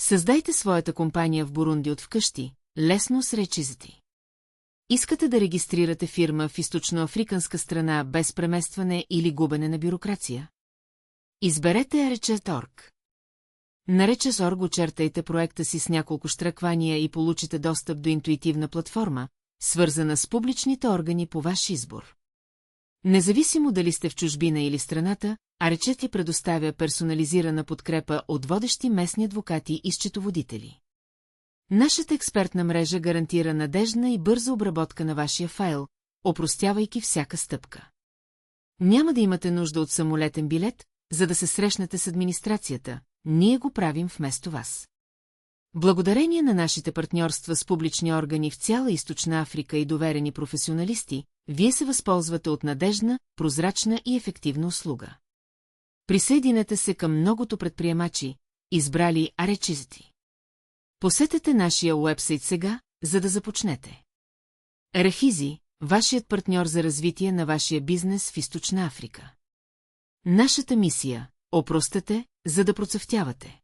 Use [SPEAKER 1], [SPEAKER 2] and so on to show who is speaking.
[SPEAKER 1] Създайте своята компания в Бурунди от вкъщи, лесно с речизити. Искате да регистрирате фирма в източноафриканска страна без преместване или губене на бюрокрация? Изберете Rechez.org. На Rechez.org очертайте проекта си с няколко щраквания и получите достъп до интуитивна платформа, свързана с публичните органи по ваш избор. Независимо дали сте в чужбина или в страната, Rechez предоставя персонализирана подкрепа от водещи местни адвокати и счетоводители. Нашата експертна мрежа гарантира надеждна и бърза обработка на вашия файл, опростявайки всяка стъпка. Няма да имате нужда от самолетен билет, за да се срещнете с администрацията, ние го правим вместо вас. Благодарение на нашите партньорства с публични органи в цяла Източна Африка и доверени професионалисти, вие се възползвате от надеждна, прозрачна и ефективна услуга. Присъединете се към многото предприемачи, избрали Rechez. Посетете нашия уебсайт сега, за да започнете. Rechez, вашият партньор за развитие на вашия бизнес в Източна Африка. Нашата мисия – опростете, за да процъфтявате.